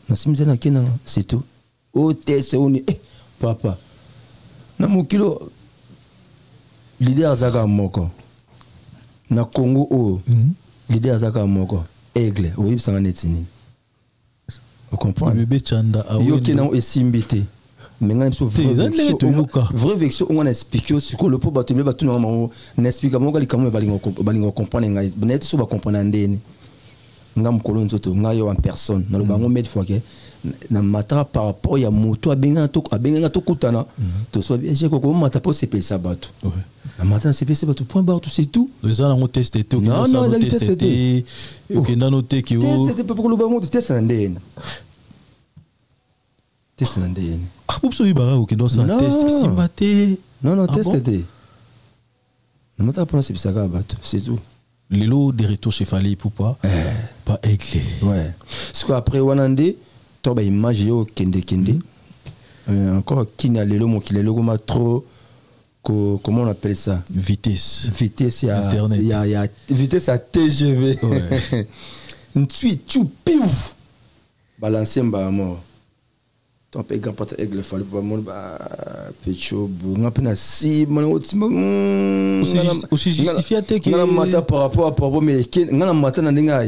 na simza na kena c'est tout o test on papa na mon kilo leader zaka moko na Congo o leader zaka moko aigle oui ça en est ni vous comprenez bébé chanda yo kena e simbité mais ngana so vrai vexo on explique sur le po batule batu na explique mo kali kamo balingo comprendre ngai net so ba comprendre ndeni ngam kolonzo to ngayo en personne na lo bango met fois que na mata par rapport ya moto abenga to kutana to so bien j'ai ko mata po c'est ça bato na mata c'est bato point barre tout c'est tout les gens ont testé tout non testé OK na noté qui testé pour le bango testé ndeni test ndeni vous ibara OK donc ça test simbate non testé na mata pour c'est ça bato c'est tout les lots des retours chez Fali pour pas aigle ouais parce qu'après wanande toi image yo kende encore qui n'a le mot qui le logo ma trop comment on appelle ça, vitesse il internet, il y a vitesse à TGV, tu piouf balancer ba mort ton pe grand porte aigle fallait pas mon ba pecho on appelle si mon aussi justifié que ngala mata par rapport mais ngala mata na ndinga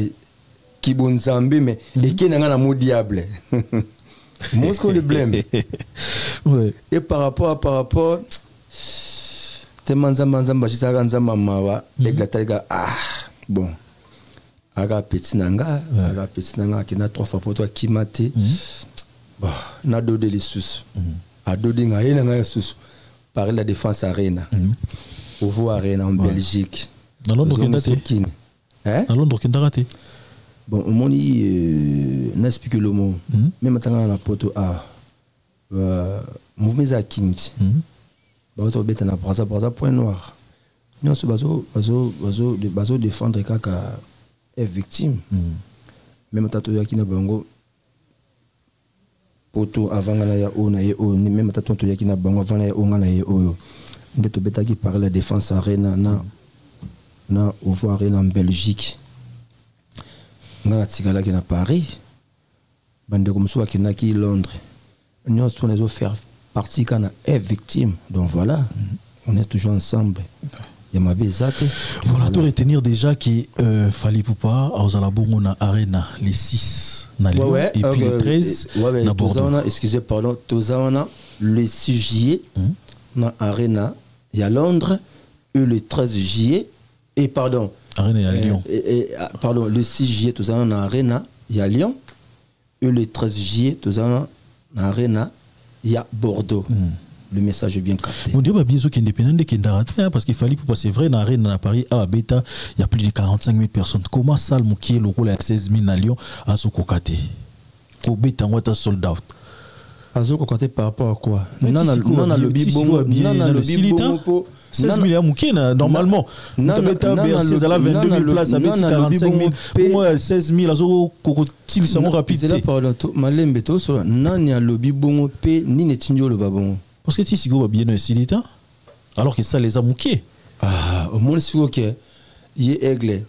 ki bonzambe mais et qui na ngala mo diable Moscou le blême. Ouais. Et par rapport te manzamba chisaka nzamba mawa eglataiga bon aga petinanga kina 3 fois pour toi qui maté bon na do de lissus a do dinga ina nga susu par la défense arena au Vo Arena en Belgique dans Londres qui raté bon au monde n'explique le mot même maintenant la poto mouvement za kinti bazo beta na braza point noir non ce bazo défendre kaka est victime même tato yakina bango poto avant na ya ona ye o même tato to yakina bango avant na ya onga na ye oyo ndeto beta qui parle la défense arena na au Vo Arena en Belgique ngala tikala ki na Paris bande comme ça ki na ki Londres nous on les faire partie quand est victime, donc voilà, on est toujours ensemble. Il y a ma bezate. Voilà, tu retenir déjà qu'il fallait pas aux Alabongo na Arena les 6 na Lyon et puis les 13 na Bordeaux. Excusez, pardon, Tozana le 6 juillet na Arena, il y a Londres et le 13 juillet et pardon. Arena il y a Lyon. Pardon, le 6 juillet Tozana na Arena, il y a Lyon et le 13 juillet Tozana na Arena. Il y a Bordeaux. Le message est bien capté. On dit que bien sûr qu'il est indépendant de raté parce qu'il fallait pour c'est vrai dans l'arène à Paris à Beta il y a plus de 45 000 personnes. Comment ça le qui est le rôle à 16 000 à Lyon à Sokokate au Beta on est sold out. À Sokokate par rapport à quoi? Non le bibon le 16 000 à Moukina normalement. Non Bercy à la 22 000 places à Beta 45 000 pour moi 16 000 à Sokokate c'est rapide. C'est là par là Malembe to so nan ya lobby bongo pe ni netinjo le babon. Parce que si Sigo va bien dans Silita, alors que ça les a mouqués. Au moins Sigo que y est aigle.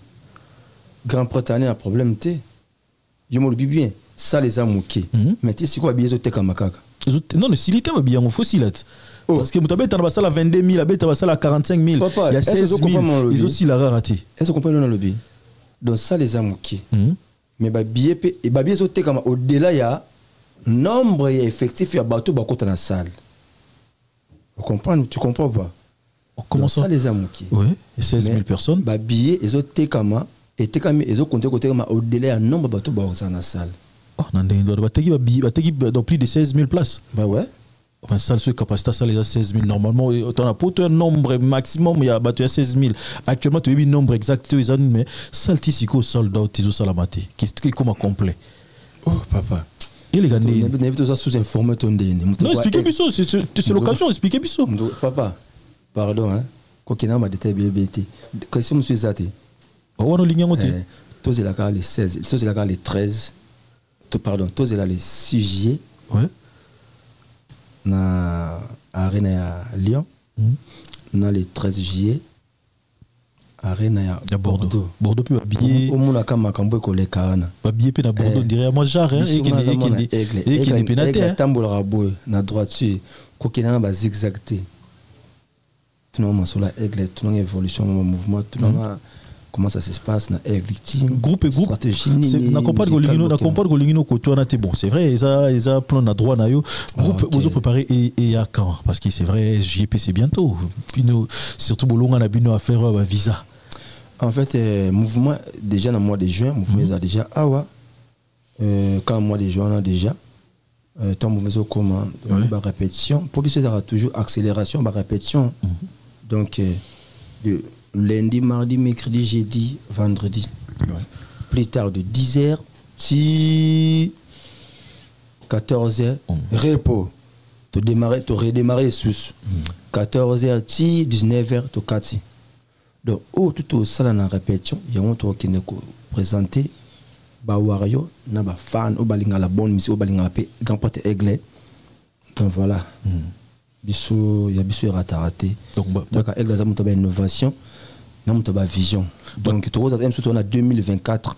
Grand-Bretagne a problème te. Je me le dis bien, ça les a mouqués. Mais tu Sigo va bien zote kamakaka. Non, le Silita va bien, on faut silat. Parce que Moutabé t'en vas à 22 000, Abé t'en vas à 45 000. Il y a 16 000. Ils ont aussi la rareté. Est-ce que vous comprenez dans le lobby? Donc ça les a mouqués. Mais bah billet et bah bien zote comme au-delà il y a nombre effectif il y a bateau bakota dans la salle. Tu comprends pas? Comment ça les a mouqués? Oui, 16 000 personnes. Bah billet ils ont tekama et tekami ils ont compté côté comme au-delà il y a nombre bateau bakota dans la salle. Oh non dans plus de 16 000 places. Bah ouais. Une salle sur capacité ça les a 16 000 normalement on a pour un nombre maximum il y a battu à 16 000 actuellement tu as un nombre exact mais salle tisico soldat tiso salamate qui comment complet. Oh papa et les gars n'invite ça sous informer ton deni non expliquez biso c'est l'occasion expliquer biso papa pardon hein quoi qu'il n'a pas détail BBT question monsieur Zati on a ligne ngote tous c'est la les 16 tous c'est la les 13 pardon tous c'est la les 6 juillet ouais na Arena à Lyon na le 13 juillet Arena ya Bordeaux peut habiller au monde kama kambo ko le kana habiller pe na Bordeaux dirait moi genre hein et qui est pénaté tambola rabo na droite ko kina ba zigzagté tout non sur la aigle tout non évolution mouvement tout non comment ça se passe na victime groupe na comprendre que l'ingino côté on a été bon c'est vrai ils a plan na droit na yo groupe vous préparer et à quand parce que c'est vrai JP c'est bientôt puis nous surtout bolonga na bino à faire visa en fait mouvement déjà dans le mois de juin mouvement a déjà quand mois de juin on a déjà tant mouvement comment la répétition pour que ça toujours accélération la répétition donc de lundi, mardi, mercredi, jeudi, vendredi. Plus tard de 10h, 14h, repos. Tu redémarrer sous 14h, 19h, tu 4. Donc, tout au salon en répétition, il y a un tour qui nous présenté ba wario na ba fan o balinga la bonne musique o balinga pe grand porte aigle. Donc voilà. Biso ya biso raté. Donc aigle za muto ba innovation na muto ba vision. Donc to roza surtout en 2024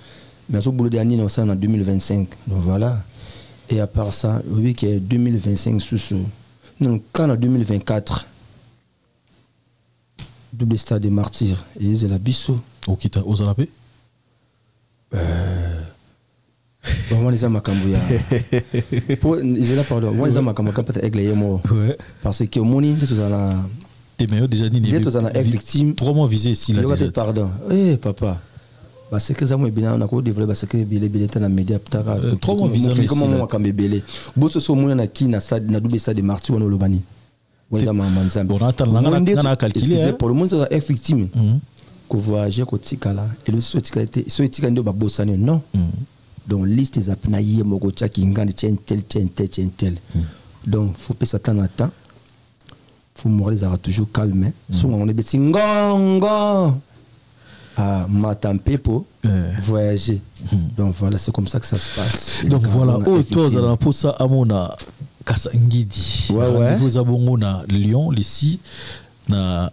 mais au boulot dernier on ça en 2025. Donc voilà. Et à part ça, oui que 2025 sous donc quand en 2024 double stade des martyrs et c'est la biso au kita aux alapé moi les amis Kambuya pour ils là pardon moi les amis Kambuya peut-être aigle moi parce que mon inde tout ça là t'es meilleur déjà ni tout ça là victime 3 mois visé ici là déjà pardon papa parce que ça moi bien on a ko développer parce que bilé dans média ptaka 3 mois visé comment moi kambebele bosso so moi na ki na stade na double stade des martyrs on lobani on a calculé pour le monde ça est victime que voyager ko tikala et le so tikala ndo ba bossane non donc liste des apnaïe moko tchaki ngandi tel donc faut pas s'attendre à temps faut mourir les toujours calme so on est beti ngongo à matampe pour voyager donc voilà c'est comme ça que ça se passe donc voilà autour de la posa amona Kasangidi. Rendez-vous à Bongo na Lyon, ici, na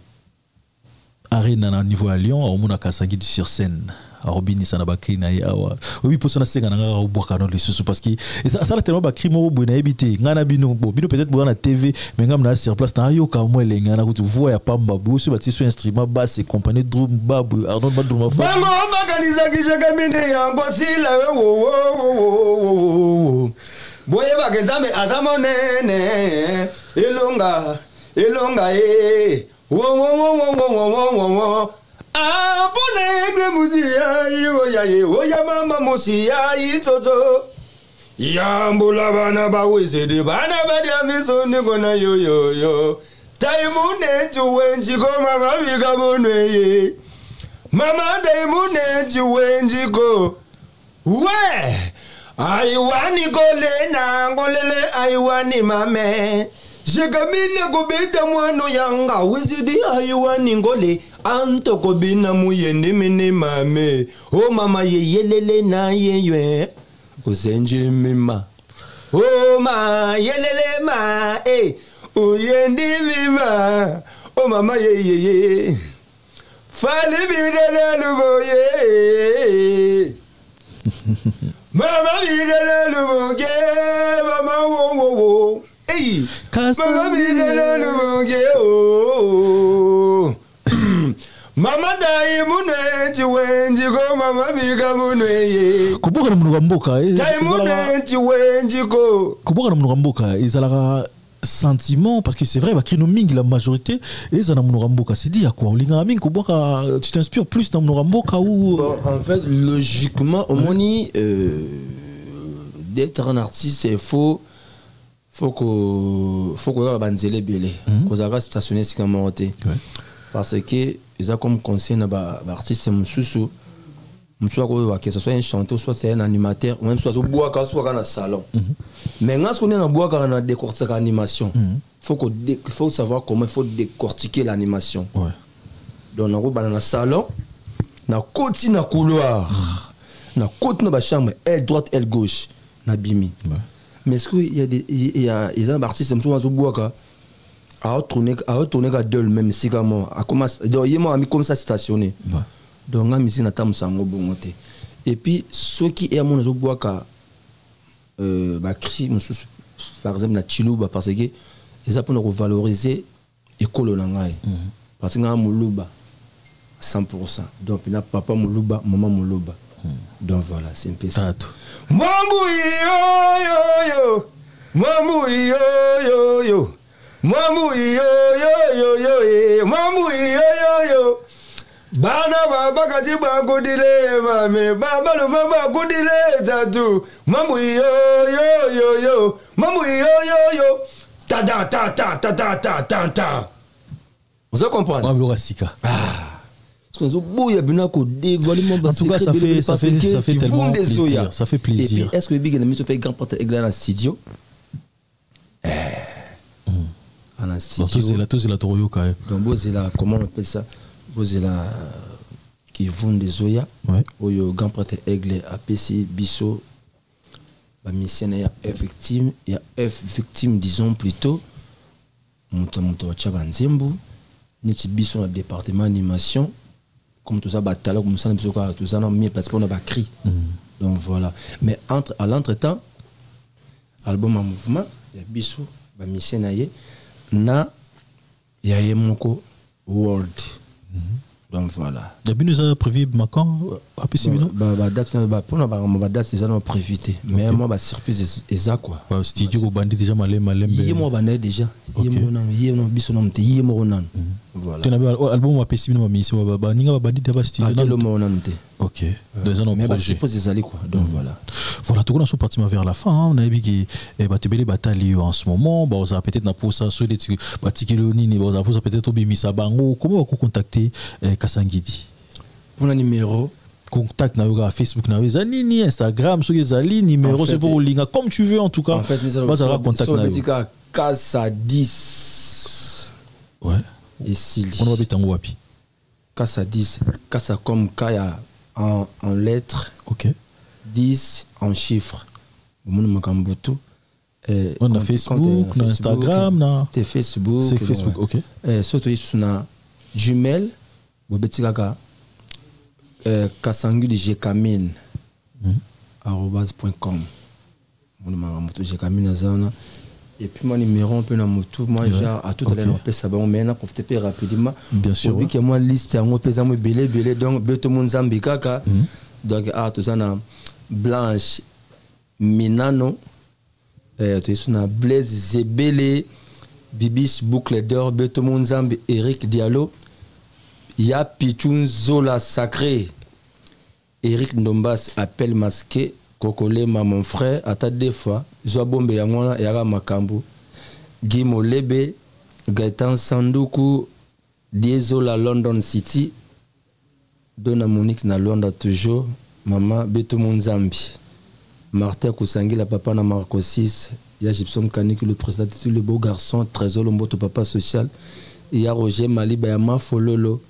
arène na niveau à Lyon, on a Kasangidi sur scène. Robini sana bakri na yawa. Oui pour ça na senga na boka non les sous parce que ça la tellement bakri mo bo na habité. Ngana bino peut-être bo na TV mais ngam na sur place na yo ka mo lenga na tu vois ya pamba bo sur bati sur instrument basse et compagnie drum babu Arnold Badrum fa. Bango bakaniza ki jagamine ya ngosila wo. Boye bagenza azamonene elonga wo abone mudia yo ya mama musia itoto yambula bana baweze de bana badia miso ngona yo taimune tuwenji ko mama biga bonwe mama taimune tuwenji ko we aiwani gole na ngolele aiwani mame jegamine gobeta mwano yanga wizidi aiwani ngole anto kobina muyende mene mame o mama yelele na yeywe ozenje mima o ma yelele ma uyendi mima o mama yeye fali bidele nuboye mama bidele nuboge mama wo mama bidele nuboge o mama dai munwe wenji go mama biga munwe kuboka na munwa mboka dai munwe wenji go kuboka na munwa mboka ezalaka sentiment parce que c'est vrai bakino mingi la majorité et na munwa mboka c'est dit à quoi linga mingi kuboka tu t'inspires plus dans munwa mboka ou en fait logiquement au moni d'être un artiste il faut que la banzele belé kozaka stationner si comme monter parce que ils ont comme conseil na artiste mususu que ce soit un chanteur soit un animateur ou même soit au bois soit dans le salon mais quand on est dans bois quand on a décortiqué l'animation faut savoir comment il faut décortiquer l'animation donc on va dans le salon na côté na couloir na côté na chambre aile droite aile gauche na bimi mais est-ce qu'il y a des artistes mususu au bois à retourner à deux même si comment a commencé donc il m'a mis comme ça stationné donc la musique n'a pas sango bongoté et puis ceux qui est à mon boaka cri par exemple na chiluba parce que ils a pour nous valoriser école nangai parce que na muluba 100% donc na papa muluba maman muluba donc voilà c'est un peu ça mambu yo mambu yo mamu yo mamu yo bana baba kajiba godile mame baba lo baba godile tatu mamu yo mamu yo ta vous comprenez en tout cas ça fait tellement plaisir ça fait plaisir et puis est-ce que big ennemi se fait grand porte aigle dans studio c'est la Toroyo quand même donc Bozela comment on appelle ça Bozela qui vont des Oya. Ouais. Où le grand prêtre Aigle a PC Bisso. La mission est F victime. Il y a F victime, disons plutôt. Monto Chabanzembu. Nous avons un département d'animation. Comme tout ça, bataille, comme ça, tout ça, on a mis place pour on a cri. Donc voilà. Mais à l'entretemps, album en mouvement, il y a Bissou, la mission na il y a Moko World. Donc voilà. Il y a bien prévu Macan à Pessibino. Date pour la date c'est ça non prévité. Mais moi ba surprise est quoi. Studio au bandit déjà malem. Il moi bandé déjà. Il non Bissou non te il mo nan. Voilà. Tu as album à Pessibino ma mission ba ninga bandit d'aba studio. Le mo nan te. OK. Deux ans au projet. Mais je suppose des allées quoi. Donc voilà. Voilà, tout le monde est parti vers la fin. On a vu que battre bataille en ce moment. Bah, on a peut-être na pour ça, soit des particuliers, on a peut-être au Bimisa Bango. Comment on peut contacter Kasangidi? On a numéro. Contact na yoga Facebook na yoga ni Instagram sur les ali numéro c'est pour linga comme tu veux en tout cas. En fait, nous allons contact na yoga. Kasa 10. Ouais. Et Sili. On va habiter en wapi. Kasa 10. Kasa comme Kaya en lettres. OK. 10 en chiffres. On a Facebook, on a Instagram, on a Facebook. C'est Facebook, OK. Surtout sur na jumelle, bobetikaka kasangu de gkamine @.com. Et puis mon numéro un peu dans moto moi genre à tout à l'heure on peut ça mais on profiter plus rapidement. Bien sûr. Oui que moi liste on peut ça moi belé donc beto mon zambi kaka. Donc tout ça na Blanche Minano, tu es na Blaise Zebele, Bibis Boucle d'Or, Beto Monzambi, Eric Diallo, Ya Pichoun Zola Sacré, Eric Ndombas, Appel Masqué, Kokole mon frère, Ata des fois, Zoabombe Yangwana, Yara Makambu, Guy Molebe, Gaëtan Sanduku, Diesola London City, Dona Monique na Londres toujours. Maman Beto Monzambi, Martin Kousangui, la papa na Marco 6, il y a Gibson Kaniki, le président de tous les beaux garçons, Trésor Lomboto, papa social, il y a Roger Maliba, Yama Fololo,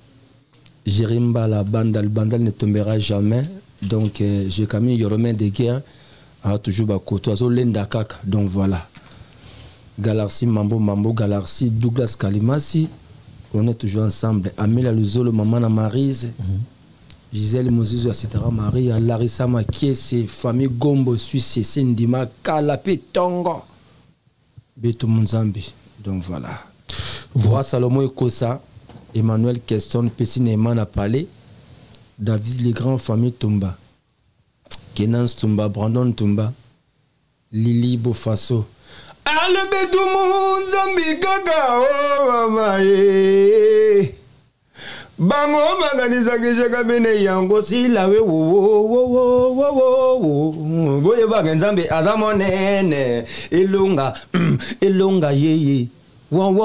Jérimba, la bande, le bandal ne tombera jamais. Donc, j'ai Camille Yoromain de guerre, toujours Bakoto, Azo Lenda Kaka, donc voilà. Galarsi, Mambo, Galarsi, Douglas Kalimasi, on est toujours ensemble. Amélia Luzolo, Maman Marise. Gisèle Moses, etc. Marie, Larissa Makiese, famille Gombo, Suisse, Sendima, Kalapé, Tongo, Beto Monzambi. Donc voilà. Voilà Salomon Ekosa, Emmanuel Keston, Pessi Neyman a parlé, David Legrand, famille Tumba, Kenans Tumba, Brandon Tumba, Lili Bofaso. Ale Beto Monzambi, Kaka, oh, mamaye. Bango maganiza kishaka bene yango sila we wo boye bagenzambe azamonene ilunga yeye wo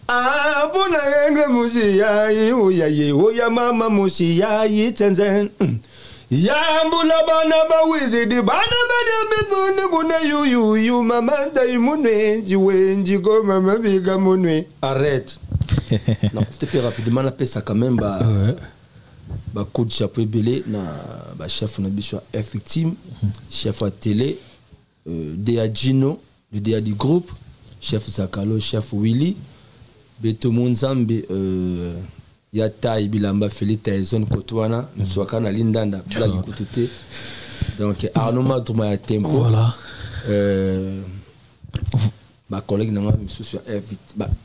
abuna yenge mushiyayi oyaye oya mama mushiyayi tenzen yambula bana bawizidi bana bana befune yu mama daimunwe jiwenji go mama biga munwe arrête. On a profité plus rapidement, on a fait ça quand même. Coup de chapeau belé, chef on a biso F victime, chef à télé, DA Gino, le DA du groupe, chef Zakalo, chef Willy, Beto Monzambi, Yata Ibilamba Feli Tyson Kotwana, nous sommes à Lindanda, donc Arnaud Madouma à tempo. Voilà. Ma collègue n'a pas monsieur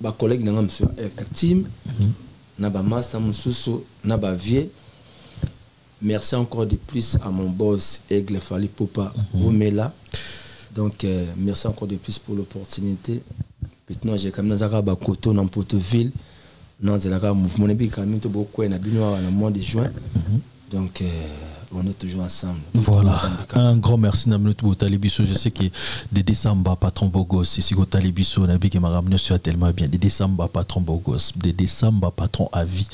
ma collègue n'a pas monsieur victime n'a pas master monsieur n'a pas vieux. Merci encore de plus à mon boss Aigle Fali Popa Omela. Donc merci encore de plus pour l'opportunité. Maintenant j'ai quand même dans Koto dans Porteville dans le mouvement et quand même beaucoup na bino na mois de juin. Donc on est toujours ensemble. Voilà. Un grand merci Namno Talibiso. Je sais que de décembre patron Bogos, c'est si Talibiso n'a bien que m'a ramené sur tellement bien. De décembre patron Bogos, de décembre patron à vie.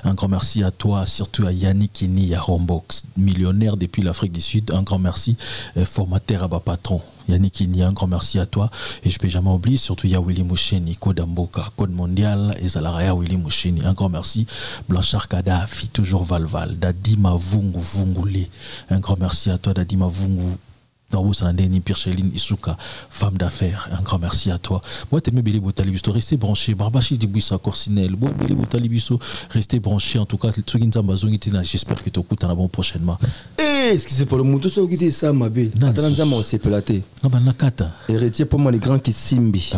Un grand merci à toi, surtout à Yannick Kini à Rombox, millionnaire depuis l'Afrique du Sud. Un grand merci formateur à patron. Yannick Inia, un grand merci à toi. Et je ne peux jamais oublier, surtout il y a Willy Moucheni, Code Amboka, Code Mondial, et Zalaraya Willy Moucheni. Un grand merci. Blanchard Kadhafi, toujours Valval. Dadima Vungu Vungule. Un grand merci à toi, Dadima Vungu. Pircheline Isuka, femme d'affaires, un grand merci à toi. Moi, t'aimais Bélé Botalibiso, restez branché. Barbachi Dibouissa Corsinel, bon Bélé Botalibiso, restez branché. En tout cas, j'espère que tu écoutes un bon prochainement. Eh, ce qui c'est pour le monde, tout ça qui dit ça, ma belle. Attends, on s'est platé. Non, ben, Nakata. Et retire pour moi les grands qui simbi.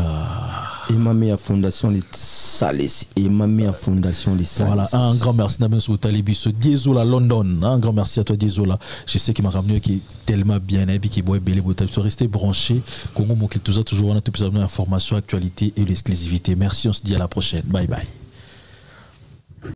Et ma meilleure fondation, les Salés. Et ma meilleure fondation, les Salés. Voilà, un grand merci à Botalibiso. Diezola London, un grand merci à toi, Diezola. Je sais qu'il m'a ramené qui est tellement bien, et puis qui boit Bélé Botalibiso. Restez branchés. Congo Mokil, toujours, on a toute information, actualité et l'exclusivité. Merci, on se dit à la prochaine. Bye bye.